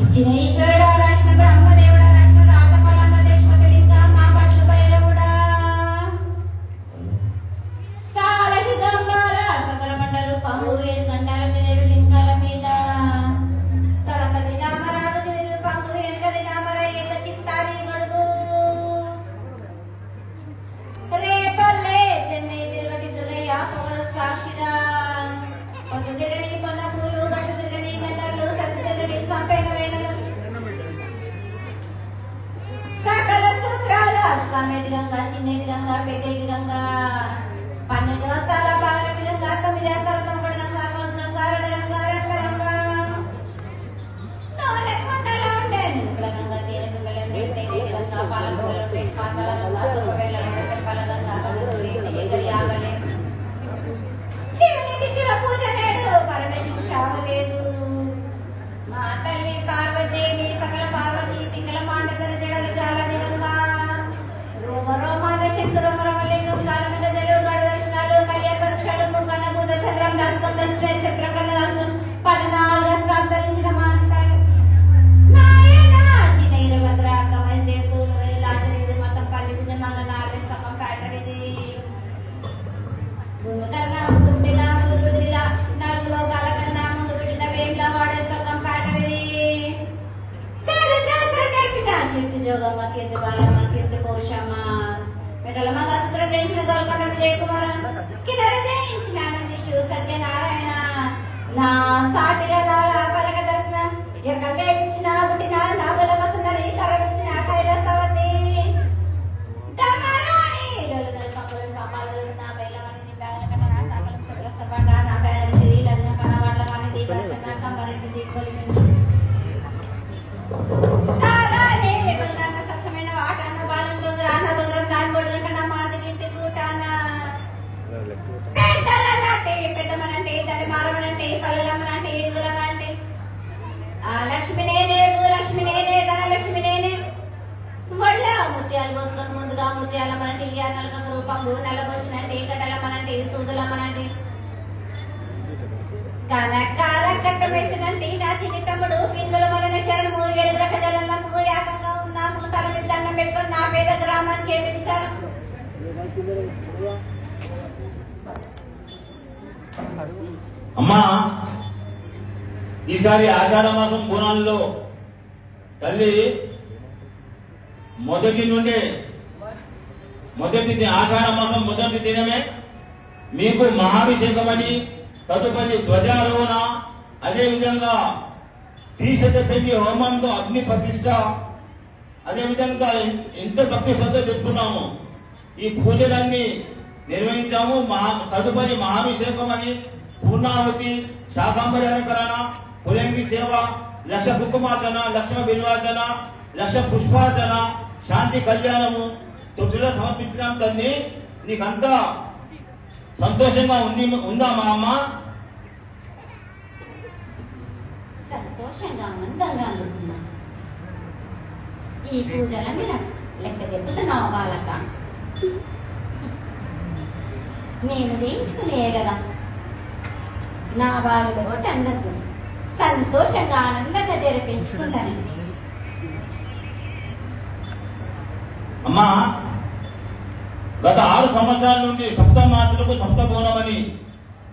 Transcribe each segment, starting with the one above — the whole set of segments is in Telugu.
ఇచ్చిన ఈశ్వరుడా రాసిన బ్రహ్మదేవుడా రాసిన రాతపరమ దేశపతి లింగ మా పట్ల భైరవుడా సాలకి గంబాల సదర మండల రూపము 7 గంటల మీద లింగాల మీద తరతది నామరాజు నిరూపము ఎనకది నామర ఏక చిత్తారి గడుగు రేపల్లే చెన్నై తిరుగటి దులయ్య పౌర సాక్షిగా పొద్దు తిరగని పొన్న పూలు గట్టు తిరగని గంటలు సత్తు తిరగని సంపేగ వేదలు సకల సూత్రాల సామెటి గంగా చిన్నేటి గంగా పెద్దేటి గంగా 12 వస్తాల భాగరథి గంగా 9 వస్తాల తొంభడి గంగా రోజు గంగా రడ గంగా రంగ గంగా నోనె కొండల ఉండే నిలుకల గంగా తేనె కుండల గంగా పాలకుండల పాతల గంగా సొప్పవేళ్ళ తెప్పల గంగా గంగా గడి ఆగలే శివునికి శివ పూజ నేడు పరమేశ్వరుడు శాప లేదు మా తల్లి పార్వతీదేవి పకల పార్వతి పికల మాండతర జడల జాలది గంగా రోమ రోమాన శంకర రమలింగం కారణ గజలు గడ దర్శనాలు కలియ పరీక్షలు ముఖన బుధ చంద్రం దాస్కం దశ్చే చక్రం కన్న దాస్కం 14 హస్తాలు ధరించిన మాంకాడు నాయన చిన్న ఇరవంద్ర కమల్ దేవు లాచరిది మొత్తం పల్లి గుంజ మంగ నాలుగు సకం ప్యాటరిది భూమికర్ణ ముందుండిన ముందుదిల 4 లోకాల కన్నా ముందు పెట్టిన వేండ్ల వాడే సకం ప్యాటరిది చాలు శాస్త్రం నేర్పిన కీర్తి జోగమ్మ కీర్తి బాలమ్మ కీర్తి పోషమ్మ మెడలమ్మ గసుత్ర జయించిన గోల్కొండ విజయ్ కుమార్ కిదర జయించిన ఆనందిషు సత్యనారాయణ నా సాటిగా పలక దర్శనం ఎక్కడికే ఇచ్చిన పుట్టిన నా బలక సుందరి కరవిచ్చిన కైలాసవతి గమరాని డొలున కప్పులు పాపాలు నా బైలవని బ్యాగన కన్న నా సాగల సకల సబండ నా బ్యాగని రీలదిన పన వాట్ల వాని దీపర్శన కంబరెట్టి దీకొలిన సారానే బగరాన సత్సమైన వాటన్న బాలం బగరాన బగరం దాని బొడుగంట నా మాదిగింటి కూటాన పెద్దలనంటే పెద్దమనంటే తడి మారమనంటే పల్లెలమ్మనంటే ఏడుగులమంటే ఆ లక్ష్మి నేనే భూలక్ష్మి నేనే ధనలక్ష్మి నేనే వళ్ళ ముత్యాలు పోసుకొని ముందుగా ముత్యాలమ్మనంటే నలక రూపంబు నల్లబోసినంటే గడ్డలమ్మనంటే సూదులమ్మనంటే కనకాల కట్ట వేసినంటే నా చిన్ని తమ్ముడు పింగుల వలన శరణము 7 గ్రహ జలము ఏకంగా ఉన్నాము తల మీద దండం పెట్టుకొని నా పేద గ్రామానికి ఏమి ఇచ్చారు అమ్మా ఈసారి ఆషాఢ మాసం బోనాల్లో తల్లి ఆషాఢ మాసం మొదటి దినమే మీకు మహాభిషేకమని తదుపరి ధ్వజారోహణ అదేవిధంగా తీసదశమి హోమంతో అగ్ని ప్రతిష్ట అదేవిధంగా ఎంతో భక్తి శ్రద్ధ చెప్పుకున్నాము. ఈ పూజలన్నీ నిర్వహించాము. తదుపరి మహాభిషేకం అని పూర్ణాహుతి శాకాంబరి అలంకరణ పులంగి సేవ 1,00,000 కుంకుమార్చన 1,00,000 బిల్వార్చన 1,00,000 పుష్పార్చన శాంతి కళ్యాణము తొట్టిలో సమర్పించడం తల్లి నీకంతా సంతోషంగా ఉందా మా అమ్మ? సంతోషంగా ఆనందంగా అనుకున్నా. ఈ పూజలని లెక్క చెబుతున్నావు బాలక. నేను చేయించుకునే కదా నా బాలుడు తండ్రికి సంతోషంగా ఆనందంగా జరిపించుకుంటాను. అమ్మా గత 6 సంవత్సరాల నుండి సప్తమాతృలకు సప్తబోనమని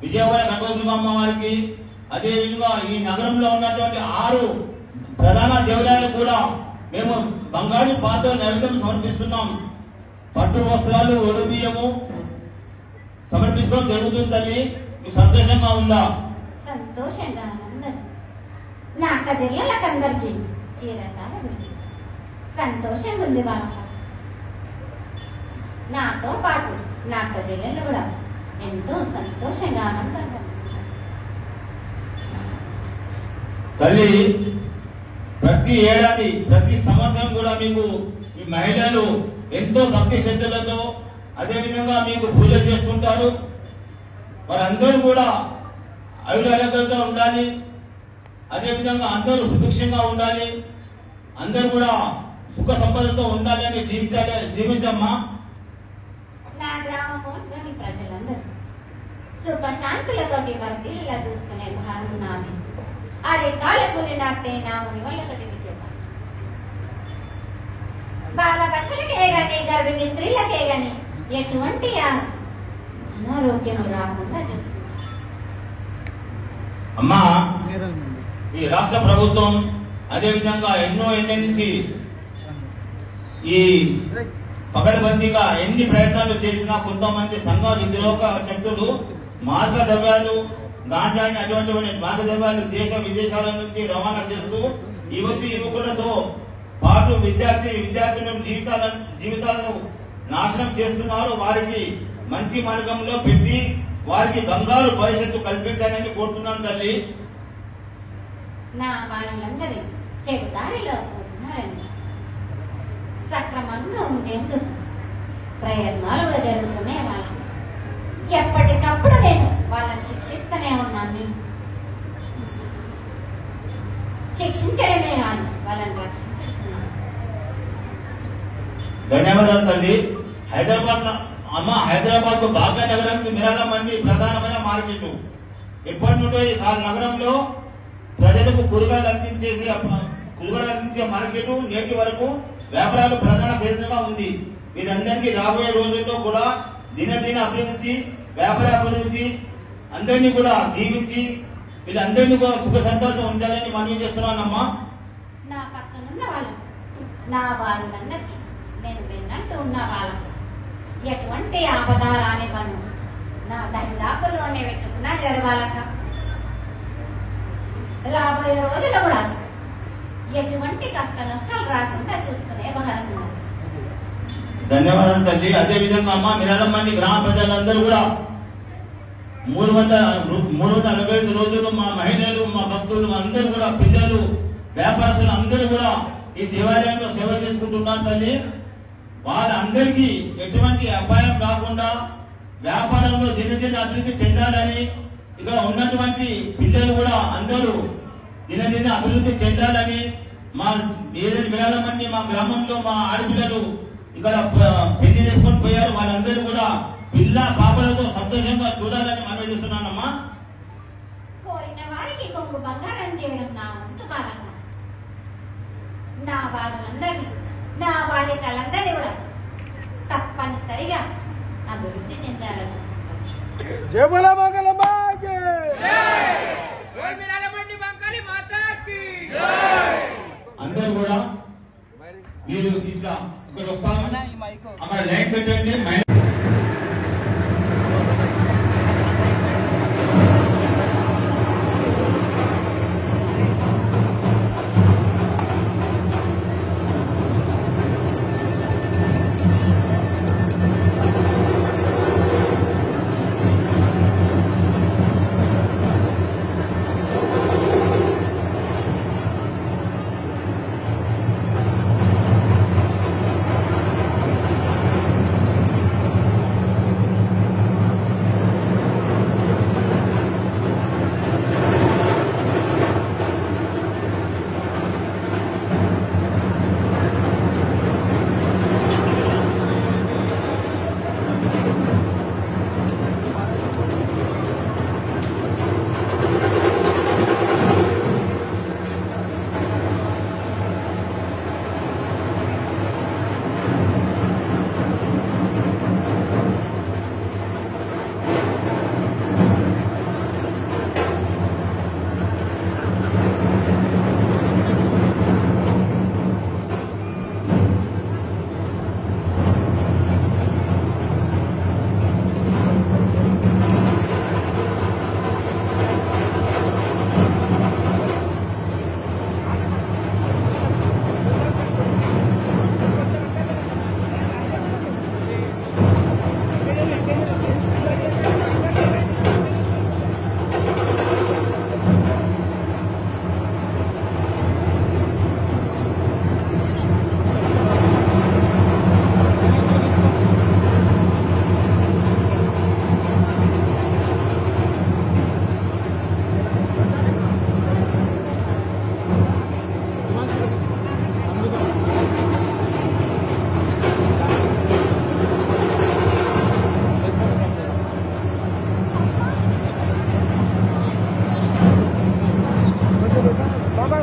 విజయవాడ కనకదుర్గమ్మ వారికి అదేవిధంగా ఈ నగరంలో ఉన్నటువంటి 6 ప్రధాన దేవాలయాలు కూడా మేము బంగారు పాత్ర నైవేద్యం సమర్పిస్తున్నాం. పట్టు వస్త్రాలు ఒడి బియ్యము సమర్పించడం జరుగుతుంది. తల్లి మీకు సంతోషంగా ఉందా? సంతోషంగా ఆనందం. నా అక్క చెల్లెలకందరికీ చీరసాల సంతోషంగా ఉంది బాలక. నాతో పాటు నా అక్క చెల్లెళ్ళు కూడా ఎంతో సంతోషంగా ఆనందంగా. తల్లి ప్రతి ఏడాది ప్రతి సంవత్సరం కూడా మీకు ఈ మహిళలు ఎంతో భక్తి శ్రద్ధలతో అదేవిధంగా మీకు పూజలు చేస్తుంటారు. వారందరూ కూడా ఆయుధాలతో ఉండాలి. అదేవిధంగా అందరూ సుభిక్షంగా ఉండాలి. అందరూ కూడా సుఖ సంపదలతో ఉండాలి అని దీవించమ్మా. నా గ్రామంలోని ప్రజలందరూ సుఖ శాంతులతోటి వర్తిల్లా చూసుకునే భారం నాది. అరే కాలపులి నాటే నాముని వల్ల కదివిద్య బాల బచ్చలకే గాని గర్భిణీ స్త్రీలకే గాని ఎటువంటి అనారోగ్యం రాకుండా చూస్తుంది. అమ్మా, ఈ రాష్ట్ర ప్రభుత్వం అదే విధంగా ఎన్నో ఏళ్ల నుంచి ఈ పకడ్బందీగా ఎన్ని ప్రయత్నాలు చేసినా కొంతమంది సంఘ విద్రోహ శక్తులు మార్గద్రవ్యాలు గాంజాని అటువంటి మార్గద్రవ్యాలు దేశ విదేశాల నుంచి రవాణా చేస్తూ యువకులతో పాటు విద్యార్థుల జీవితాలను నాశనం చేస్తున్నారు. వారికి మంచి మార్గంలో పెట్టి వారికి బంగారు భవిష్యత్తు కల్పించాలని కోరుతున్నాను తల్లి. నా వాళ్ళందరూ చెడు దారిలో ఉన్నారని సక్రమంగా ఉండేందుకు ప్రయత్నాలు కూడా జరుగుతూనే వాళ్ళం. ఎప్పటికప్పుడు నేను వాళ్ళని శిక్షిస్తూనే ఉన్నాను. శిక్షించడమే కాదు, వాళ్ళని రక్షించుతున్నాను. ధన్యవాదాలు తల్లి. హైదరాబాద్ భాగ్యనగరానికి మిరాల మంది ప్రధానమైన మార్కెట్. ఎప్పటి నుండో ఆ నగరంలో ప్రజలకు కూరగాయలు అందించే మార్కెట్ నేటి వరకు వ్యాపారాలు ప్రధాన కేంద్రంగా ఉంది. వీరందరికీ రాబోయే రోజుల్లో కూడా దినదిన అభివృద్ధి, వ్యాపార అభివృద్ధి అందరినీ కూడా దీవించి వీళ్ళందరినీ కూడా సుఖ సంతోషం ఉండాలని మనవి చేస్తున్నానమ్మా. నా పక్కనున్న వాళ్ళకు, నా వాళ్ళందరికీ నేను విన్నట్టు ఉన్న వాళ్ళకు ఎటువంటి ఆపద రానివ్వను. నా దరిదాపులోనే పెట్టుకున్నాను కదా వాళ్ళక. రాబోయే రోజుల్లో కూడా ఎటువంటి కష్ట నష్టాలు రాకుండా చూసుకునే వ్యవహారం. ధన్యవాదాలు తల్లి. అదే విధంగా అమ్మ, మిరాలమ్మండి గ్రామ ప్రజలందరూ కూడా 365 రోజులు మా మహిళలు, మా భక్తులు అందరూ కూడా, పిల్లలు, వ్యాపారస్తులు అందరూ కూడా ఈ దేవాలయంలో సేవ చేసుకుంటున్నారు తల్లి. వాళ్ళందరికీ ఎటువంటి అపాయం రాకుండా వ్యాపారంలో దినదిన అభివృద్ధి చెందాలని, ఇక ఉన్నటువంటి పిల్లలు కూడా అందరూ దినదిన అభివృద్ధి చెందాలని, మా మిరాలమ్మండి మా గ్రామంలో మా ఆడపిల్లలు ఇక్కడ పెళ్లి చేసుకొని పోయారు, వాళ్ళందరూ కూడా పిల్ల పాపలతో సంతోషంగా చూడాలని మనం చూస్తున్నానమ్మా. కోరిన వారికి కొంగు బంగారం చేయడం నా వంతు బాలక. నా బాలులందరినీ, నా బాలికలందరినీ కూడా తప్పనిసరిగా అభివృద్ధి చెందాలని అందరూ కూడా మీరు ఇట్లా ఇక్కడ వస్తాము, అక్కడ లైన్ పెట్టండి.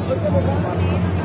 రా